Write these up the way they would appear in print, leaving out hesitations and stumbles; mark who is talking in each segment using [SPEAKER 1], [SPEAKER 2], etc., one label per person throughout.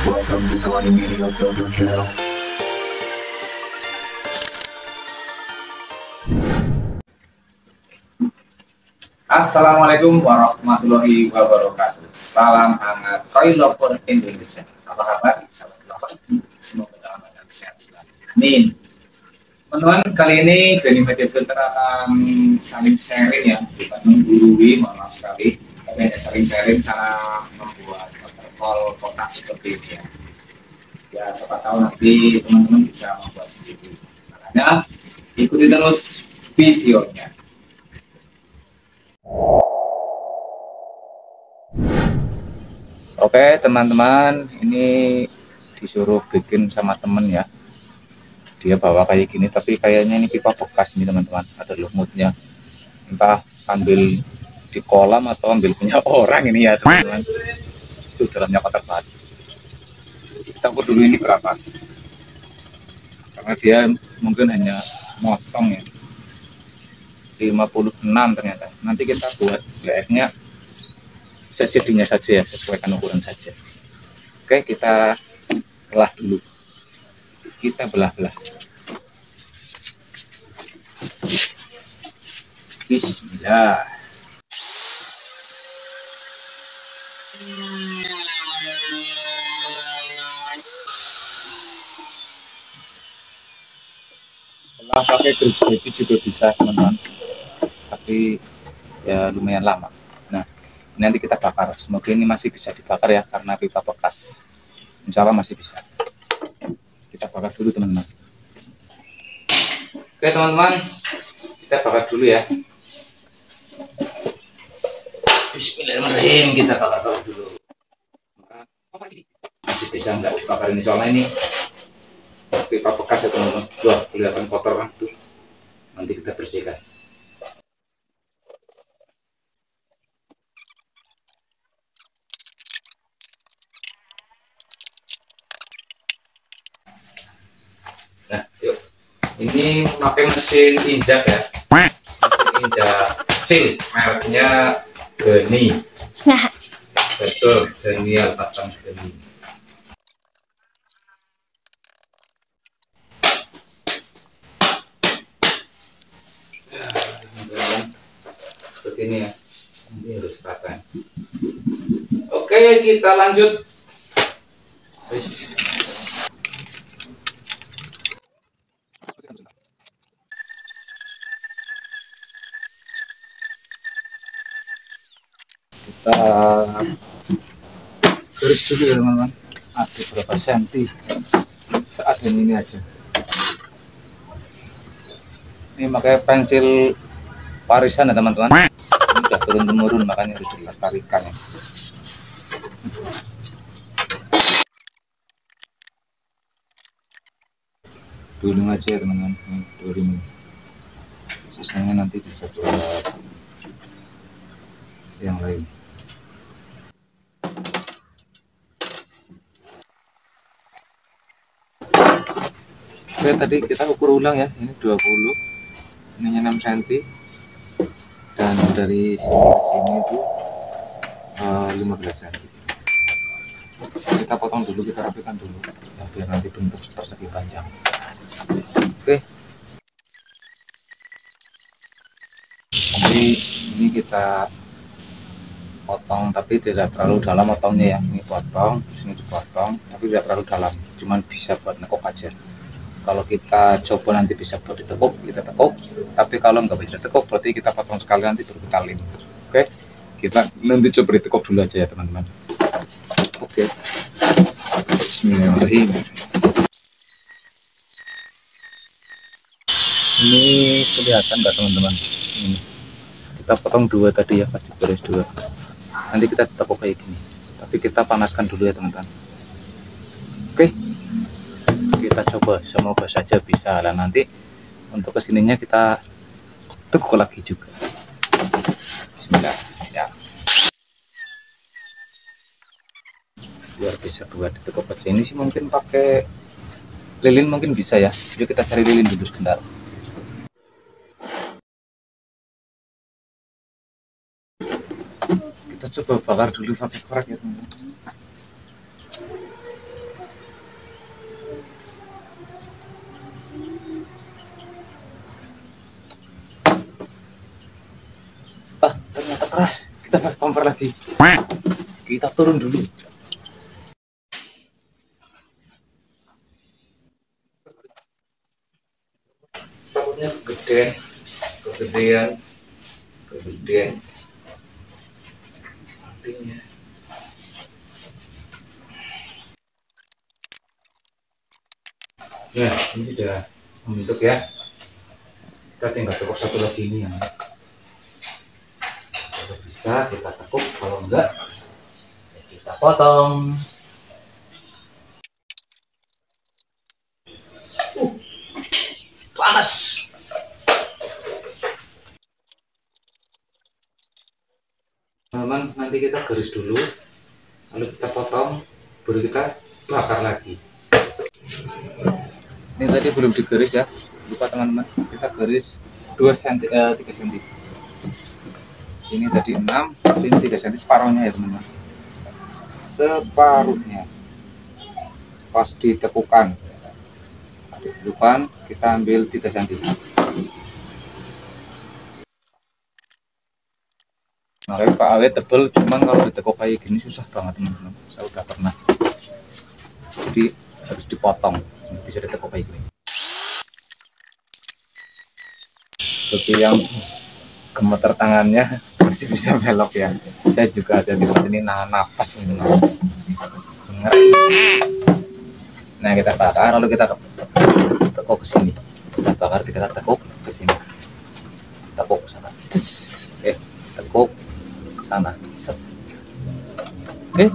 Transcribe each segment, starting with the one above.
[SPEAKER 1] Welcome to Tony Media Filter Channel.
[SPEAKER 2] Assalamualaikum warahmatullahi wabarakatuh. Salam hangat Koi Lover Indonesia. Apa kabar? Sahabat Lover. Semoga dalam keadaan sehat selalu. Amin. Teman-teman, kali ini Tony Media Filter akan saling sharing ya, bukan menggurui, maaf sekali. Tapi hanya saling sharing cara membuat waterfall kotak seperti ini ya. Ya, siapa tahu nanti teman-teman bisa membuat sendiri. Makanya ikuti terus videonya. Oke teman-teman, ini disuruh bikin sama temen ya. Dia bawa kayak gini, tapi kayaknya ini pipa bekas nih teman-teman. Ada lumutnya. Entah ambil di kolam atau ambil punya orang ini ya teman-teman. Itu dalamnya kotor banget. Kita ukur dulu ini berapa. Karena dia mungkin hanya motong ya. 56 ternyata. Nanti kita buat GF-nya sejadinya saja ya, sesuaikan ukuran saja. Oke, kita belah dulu. Kita belah-belah. Bismillah. Belah pakai gergaji juga bisa teman-teman. Tapi ya lumayan lama. Nah, nanti kita bakar. Semoga ini masih bisa dibakar ya, karena pipa bekas. Insya Allah masih bisa. Kita bakar dulu teman-teman. Oke teman-teman, kita bakar dulu ya. Bismillahirrahmanirrahim, kita bakar dulu. Masih bisa nggak dibakar ini, soalnya ini pipa bekas ya teman-teman. Wah, kelihatan kotor kan tuh. Nanti kita bersihkan. Nah, yuk. Ini pakai mesin injak ya. Mesin injak kecil, mereknya Geni. Betul, Daniel Batang Geni. Ya, seperti ini ya. Ini harus rata. Oke, kita lanjut. Kita garis dulu ya teman-teman, ada berapa senti seadanya ini aja. Ini pakai pensil warisan ya teman-teman, ini udah turun-temurun makanya harus dilestarikan ya. Dulu aja ya teman-teman, ini sisanya nanti bisa buat yang lain. Oke, tadi kita ukur ulang ya, ini 20, ininya 6 cm, dan dari sini ke sini itu 15 cm. Kita potong dulu, kita rapikan dulu ya, biar nanti bentuk persegi panjang. Oke, jadi ini kita potong, tapi tidak terlalu dalam potongnya ya. Ini potong, sini dipotong, tapi tidak terlalu dalam, cuman bisa buat nekuk aja. Kalau kita coba nanti bisa buat ditekuk, kita tekuk. Tapi kalau nggak bisa tekuk, berarti kita potong sekali, nanti baru kita lem. Oke, kita nanti coba ditekuk dulu aja ya teman-teman. Oke, Bismillahirrahmanirrahim. Ini kelihatan nggak teman-teman? Ini kita potong dua tadi ya, pasti beres dua. Nanti kita tekuk kayak gini, tapi kita panaskan dulu ya teman-teman. Oke, kita coba, semoga saja bisa lah. Nanti untuk kesininya kita tekuk lagi juga. Bismillah ya, biar bisa dua ditekuk aja. Ini sih mungkin pakai lilin mungkin bisa ya. Yuk kita cari lilin dulu sebentar. Kita coba bakar dulu pakai korek ya teman-teman. Ternyata keras. Kita pakai kompor lagi. Kita turun dulu. Takutnya kegedean artinya. Ya, ini sudah membentuk ya. Kita tinggal tekuk satu lagi ini yang kalau bisa kita tekuk, kalau enggak ya kita potong. Panas. Teman-teman, nanti kita garis dulu, lalu kita potong, baru kita bakar lagi. Ini tadi belum digaris ya, lupa teman-teman. Kita garis 2 cm, 3 cm. Ini tadi 6, ini 3 cm, separuhnya ya teman-teman. Separuhnya. Pas ditekukan. Ditekukan, kita ambil 3 cm. Makanya Pak Awet tebel, cuman kalau ditekuk kayak gini susah banget teman-teman. Saya udah pernah. Jadi harus dipotong, bisa ditekuk kayak gini. Bagi yang gemeter tangannya pasti bisa belok ya. Saya juga ada di sini nahan nafas ini. Nah kita bakar, lalu kita tekuk ke sini. Kita bakar, kita tekuk ke sini. Tekuk ke sana. Tekuk ke sana. Set. Oke.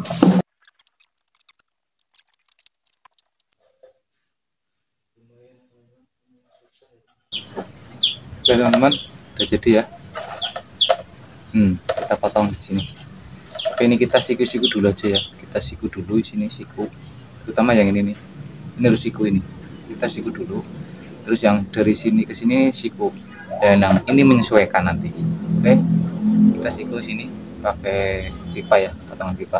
[SPEAKER 2] Oke teman-teman, udah jadi ya. Kita potong di sini. Oke, ini kita siku-siku dulu aja ya. Kita siku dulu di sini, siku. Terutama yang ini nih. Ini harus siku ini. Kita siku dulu. Terus yang dari sini ke sini siku. Dan yang ini menyesuaikan nanti. Oke. Kita siku sini pakai pipa ya, potongan pipa.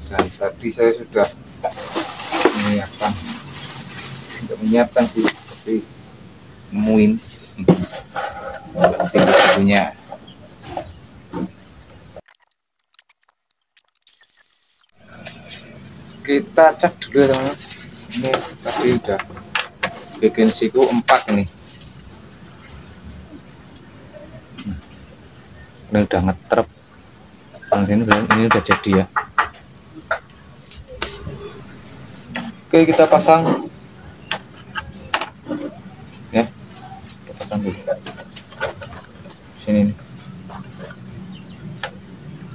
[SPEAKER 2] Dan tadi saya sudah menyiapkan sih, tapi nemuin siku-sikunya. Kita cek dulu ya teman-teman. Ini tadi udah bikin siku 4 ini. Ini udah ngetrep. Ini udah jadi ya. Oke, kita pasang ya. Kita pasang dulu sini nih.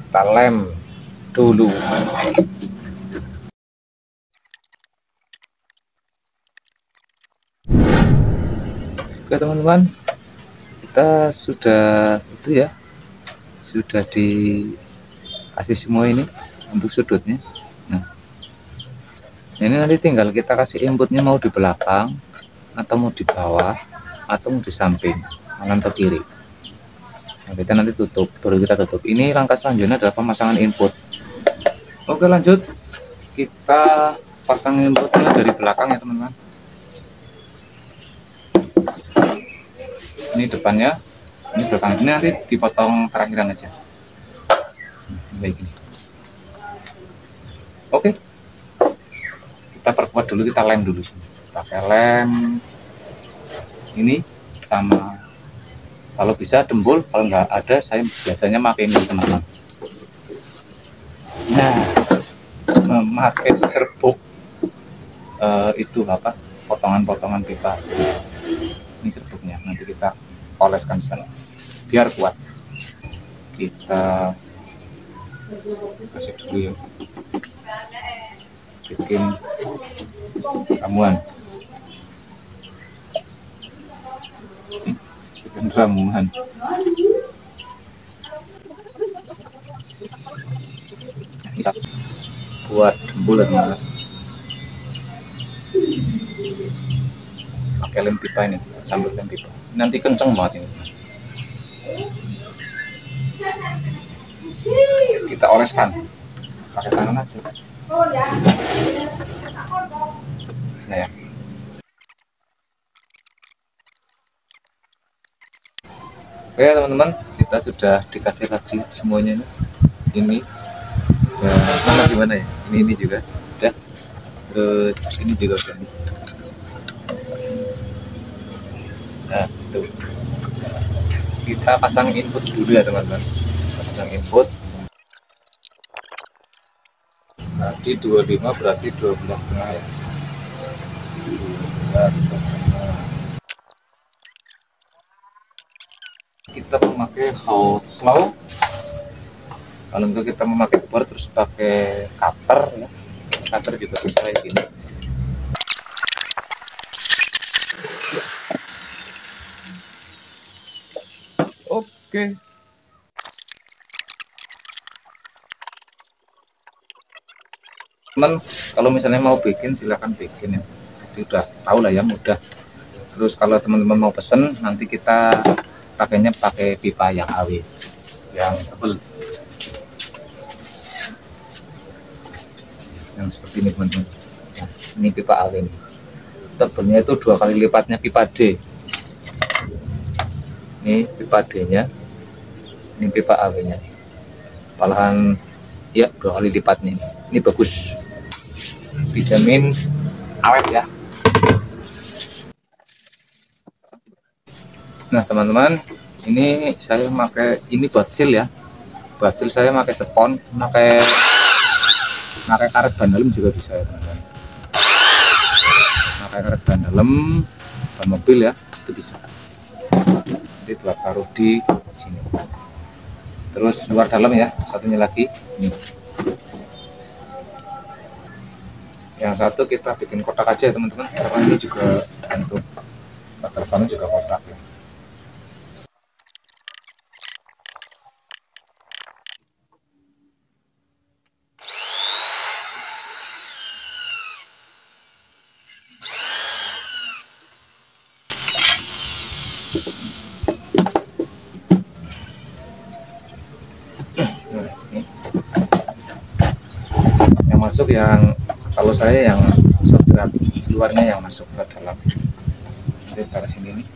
[SPEAKER 2] Kita lem dulu. Oke teman-teman, kita sudah itu ya, sudah dikasih semua ini untuk sudutnya. Nah, ini nanti tinggal kita kasih inputnya mau di belakang atau mau di bawah atau mau di samping kanan atau kiri. Nah, kita nanti tutup, baru kita tutup. Ini langkah selanjutnya adalah pemasangan input. Oke lanjut, kita pasang inputnya dari belakang ya teman-teman. Ini depannya, ini belakang. Ini nanti dipotong terakhiran aja. Baik ini. Oke. Kita perkuat dulu, kita lem dulu sini. Pakai lem ini sama, kalau bisa dembul, kalau nggak ada saya biasanya pakai ini teman-teman. Nah, memakai serbuk itu apa, potongan-potongan pipa. Ini serbuknya, nanti kita oleskan di sana biar kuat. Kita kasih dulu ya, bikin ramuan, kita buat bulat malah pakai lem pipa ini, sambil lem pipa nanti kenceng banget ini. Kita oleskan pakai tangan aja. Nah ya, oke teman-teman, kita sudah dikasih lagi semuanya ini. Mana gimana ya, ini juga udah, terus ini juga udah nih. Nah tuh, kita pasang input dulu ya teman-teman, pasang input. Tadi 25 berarti 12,5 ya, 12,5. Kita memakai how slow. Kalau untuk kita memakai bor terus pakai cutter ya, cutter juga bisa kayak gini. Oke. Teman, kalau misalnya mau bikin silahkan bikin ya, jadi udah tahu lah ya, mudah. Terus kalau teman-teman mau pesen, nanti kita pakainya pakai pipa yang AW, yang tebel, yang seperti ini teman-teman. Nah, ini pipa AW ini, tebelnya itu 2 kali lipatnya pipa D. Ini pipa D nya, ini pipa AW nya, malahan ya 2 kali lipatnya. Ini bagus, dijamin awet ya. Nah teman-teman, ini saya pakai ini buat seal ya, buat seal saya pakai spons, pakai karet ban dalam juga bisa ya teman-teman, pakai karet ban dalam ban mobil ya, itu bisa. Nanti buat taruh di sini. Terus luar dalam ya, satunya lagi ini. Yang satu kita bikin kotak aja ya teman-teman, karena ini juga untuk terbang juga kotak ya. Yang masuk yang kalau saya yang subtrak, luarnya yang masuk ke dalam. Jadi taruh sini nih.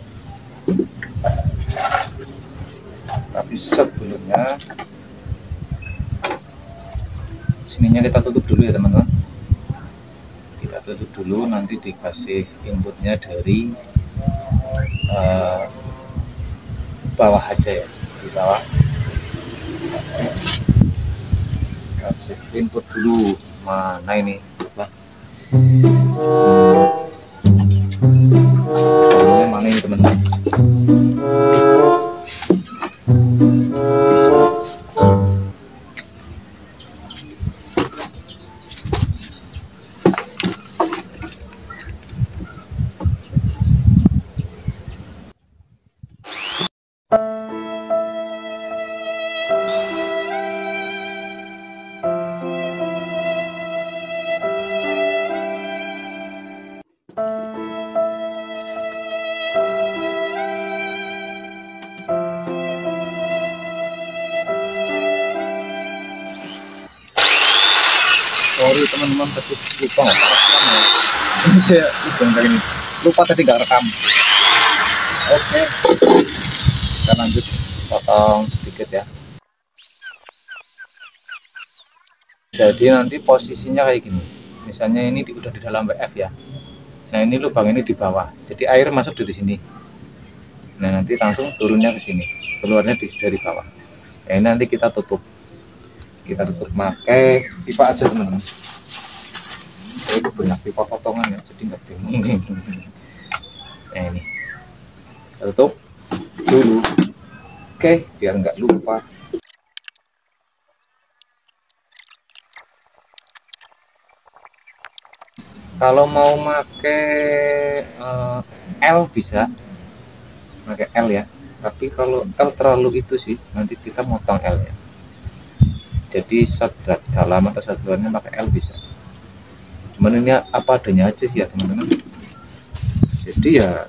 [SPEAKER 2] Tapi sebelumnya sininya kita tutup dulu ya teman-teman. Kita tutup dulu, nanti dikasih inputnya dari bawah aja ya, di bawah. Kasih input dulu, mana ini mana ini teman-teman. Sorry teman-teman, tadi lupa ini saya kali ini lupa tadi nggak rekam. Oke, kita lanjut potong sedikit ya. Jadi nanti posisinya kayak gini, misalnya ini udah di dalam WF ya, nah ini lubang ini di bawah, jadi air masuk dari sini. Nah nanti langsung turunnya ke sini, keluarnya dari bawah. Nah ini nanti kita tutup pakai pipa aja teman-teman. itu banyak pipa potongan ya, jadi nggak bingung nih. Nah ini tutup dulu, oke, biar nggak lupa. Kalau mau pakai L bisa pakai L ya, tapi kalau L terlalu itu sih nanti kita motong L nya, jadi dalam atau satuannya pakai L bisa, cuman ini apa adanya aja ya teman-teman, jadi ya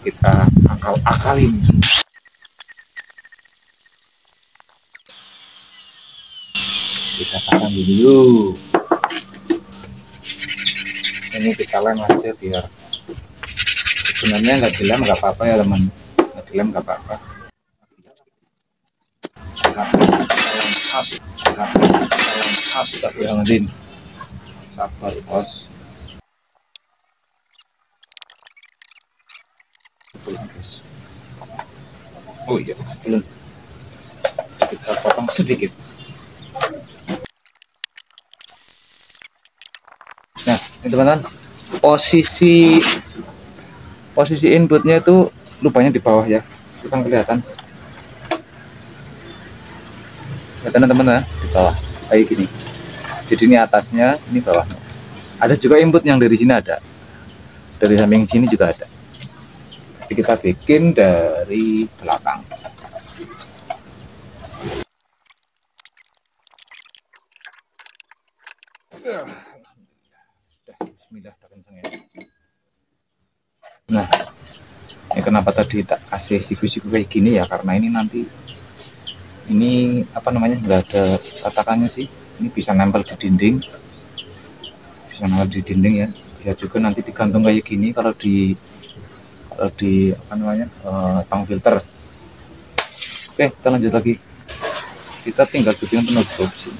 [SPEAKER 2] kita akal-akalin. Kita pasang dulu, ini kita lem aja biar sebenarnya nggak dilem nggak apa-apa ya teman, nggak dilem nggak apa-apa. Astagfirullahaladzim, sabar bos. Oh iya, belum, kita potong sedikit. Nah ini teman-teman, posisi inputnya itu lubangnya di bawah ya, itu kan kelihatan teman-teman ya, di bawah kayak gini. Jadi ini atasnya, ini bawahnya. Ada juga input yang dari sini ada, dari samping sini juga ada. Jadi kita bikin dari belakang. Bismillah, kenceng ya. Nah, ini kenapa tadi tak kasih siku-siku kayak gini ya, karena ini nanti ini apa namanya, nggak ada katakannya sih, ini bisa nempel di dinding, ya, bisa juga nanti digantung kayak gini kalau di apa namanya, tang filter. Oke, kita lanjut lagi, kita tinggal bikin penutup sih.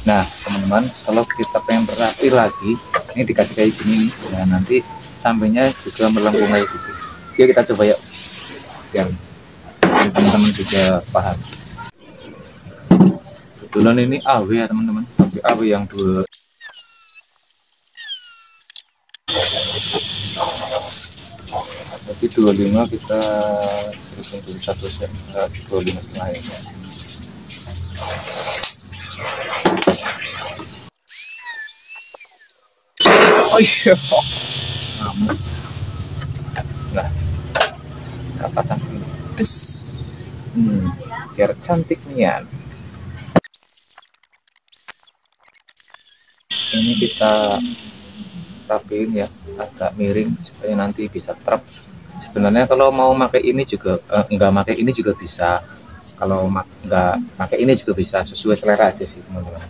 [SPEAKER 2] Nah teman-teman, kalau kita pengen rapi lagi, ini dikasih kayak gini nih, nah nanti sampingnya juga melengkung kayak gitu ya. Kita coba yuk, biar teman-teman juga paham. Kebetulan ini AW ya teman-teman, AW yang 2. Tapi 25 kita terus 1 set, 25 setengah ya. Oh iya, nah kita pasang ini, biar cantik nian. Ini kita rapiin ya, agak miring supaya nanti bisa trap. Sebenarnya kalau mau pakai ini juga enggak pakai ini juga bisa, kalau enggak pakai ini juga bisa, sesuai selera aja sih teman-teman.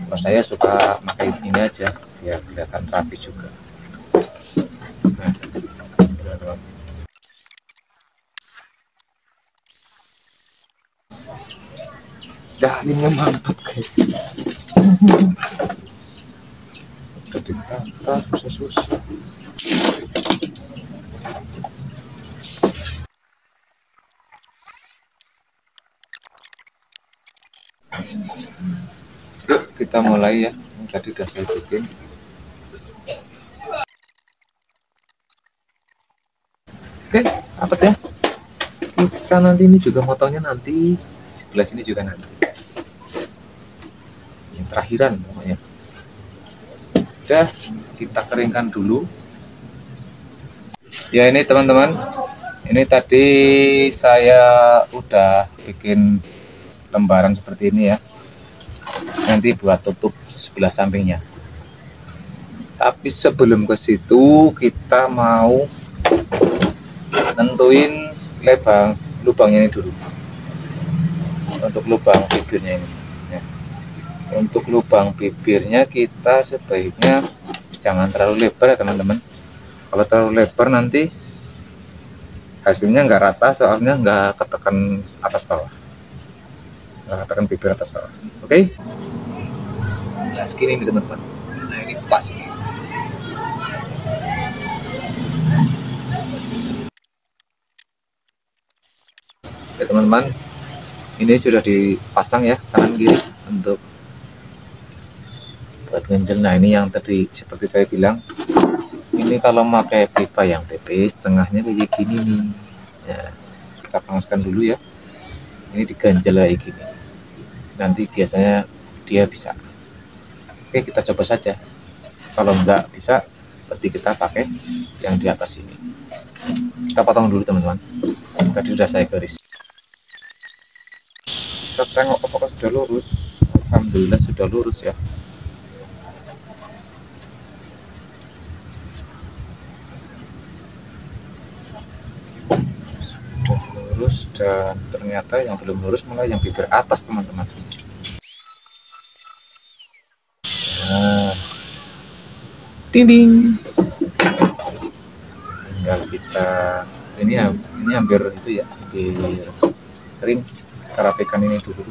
[SPEAKER 2] Kalau saya suka pakai ini aja biar kelihatan rapi juga. Nah, teman-teman, dalamnya mantap guys. Udah ditata susah-susah. Yuk kita mulai ya, yang tadi udah saya bikin. Oke, rapat ya. Kita nanti ini juga motongnya nanti sebelah sini juga nanti. Yang terakhiran pokoknya. Udah, kita keringkan dulu. Ya ini teman-teman, ini tadi saya udah bikin lembaran seperti ini ya. Nanti buat tutup sebelah sampingnya. Tapi sebelum ke situ kita mau nentuin lubangnya ini dulu. Untuk lubang bibirnya ini ya. Untuk lubang bibirnya kita sebaiknya jangan terlalu lebar ya teman-teman. Kalau terlalu lebar nanti hasilnya nggak rata, soalnya nggak ketekan atas bawah, nggak ketekan bibir atas bawah. Oke, nah segini nih teman-teman. Nah ini pas ini. Oke teman-teman, ini sudah dipasang ya kanan kiri untuk buat ganjel. Nah ini yang tadi seperti saya bilang, ini kalau pakai pipa yang tipis tengahnya kayak gini nih ya, kita panaskan dulu ya. Ini diganjel kayak gini, nanti biasanya dia bisa. Oke, kita coba saja. Kalau enggak bisa, berarti kita pakai yang di atas ini. Kita potong dulu teman-teman, tadi sudah saya garis. Kita tengok apakah sudah lurus. Alhamdulillah sudah lurus ya. Sudah lurus, dan ternyata yang belum lurus malah yang bibir atas teman-teman. Nah, dinding. Tinggal kita ini hampir itu ya, hampir kering. Kita rapikan ini dulu.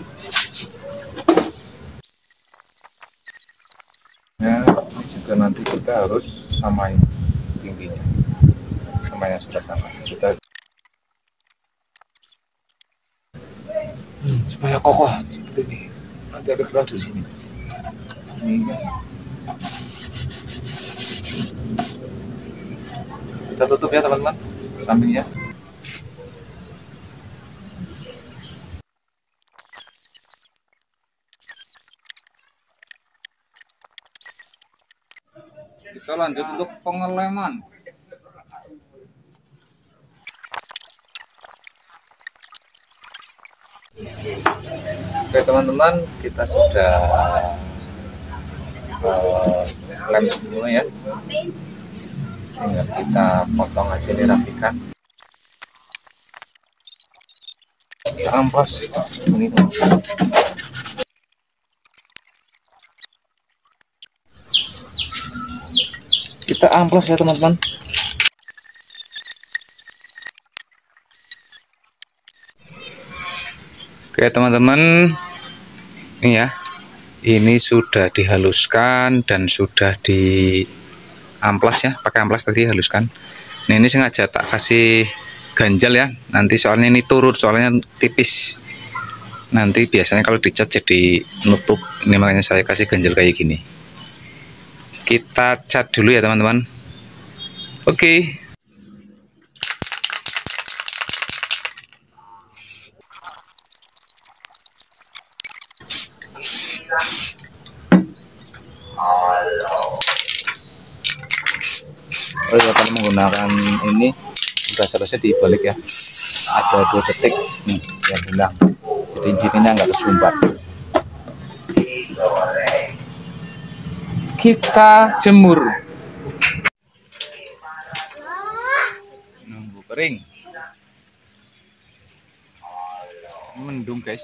[SPEAKER 2] Nah, ini juga nanti kita harus samain tingginya sama yang sudah sama. Kita supaya kokoh seperti ini. Nanti ada keluar di sini. Ini kita tutup ya teman-teman, sampingnya. Kita lanjut untuk pengeleman. Oke teman-teman, kita sudah lem semua ya. Tinggal kita potong aja nih, rapikan. Ya amplas ini teman-teman. Kita amplas ya teman-teman. Oke teman-teman, ini ya, ini sudah dihaluskan dan sudah di amplas ya, pakai amplas tadi haluskan. Nah ini sengaja tak kasih ganjal ya, nanti soalnya ini turun, soalnya tipis. Nanti biasanya kalau dicat jadi nutup, ini makanya saya kasih ganjal kayak gini. Kita cat dulu ya teman-teman. Oke. Oh ya, kalau menggunakan ini biasa-biasa dibalik ya, ada 2 detik nih yang hilang, jadi intinya nggak kesumbat. Kita jemur, nunggu kering. Mendung guys.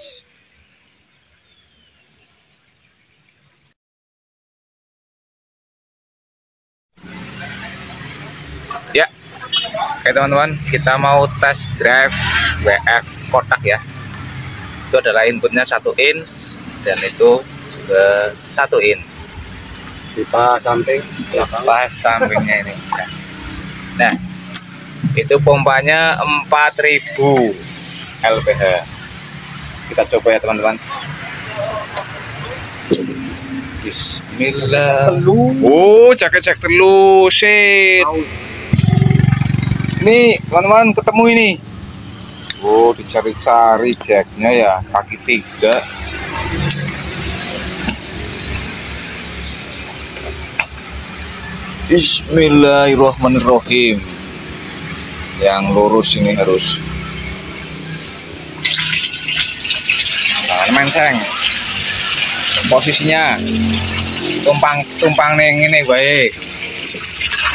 [SPEAKER 2] Ya, oke teman-teman, kita mau tes drive WF kotak ya. Itu adalah inputnya 1 inch dan itu juga 1 inch.
[SPEAKER 3] Pipa samping,
[SPEAKER 2] Pipa sampingnya ini. Nah, itu pompanya 4000 lbh. Kita coba ya teman-teman. Bismillah. Oh, cek dulu, shit. Ini teman-teman ketemu ini. Oh, dicari-cari jacknya ya, kaki 3. Bismillahirrahmanirrahim. Yang lurus ini harus. Jangan menseng. Posisinya tumpang neng ini baik.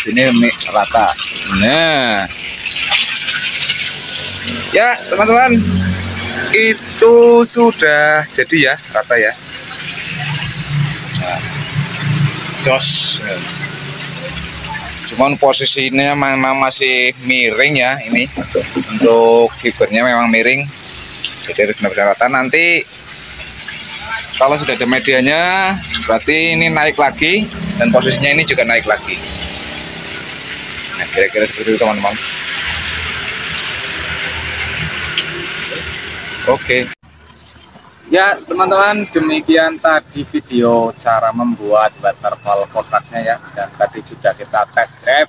[SPEAKER 2] Ini rata. Nah. Ya, teman-teman. Itu sudah jadi ya, rata ya. Nah. Jos. Cuman posisinya memang masih miring ya ini. Untuk fibernya memang miring. Jadi harus benar-benar rata. Nanti kalau sudah ada medianya, berarti ini naik lagi dan posisinya ini juga naik lagi. Nah, kira-kira seperti itu teman-teman. Oke. Ya teman-teman, demikian tadi video cara membuat waterfall kotaknya ya, dan tadi sudah kita test drive,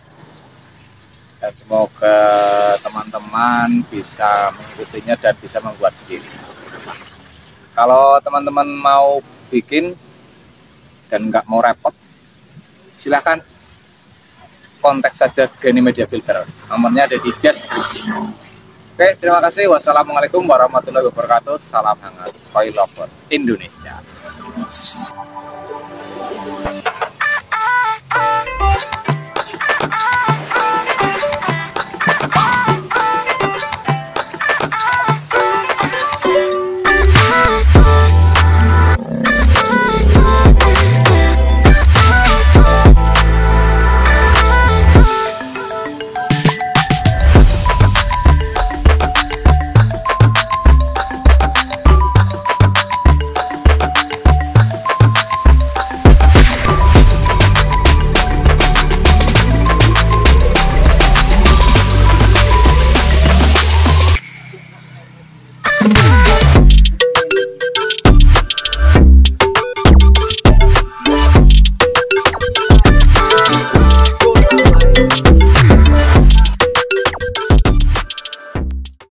[SPEAKER 2] dan semoga teman-teman bisa mengikutinya dan bisa membuat sendiri. Kalau teman-teman mau bikin dan nggak mau repot, silahkan kontak saja Gani Media Filter, nomornya ada di deskripsi. Oke, terima kasih. Wassalamualaikum warahmatullahi wabarakatuh. Salam hangat, Koi Lover Indonesia.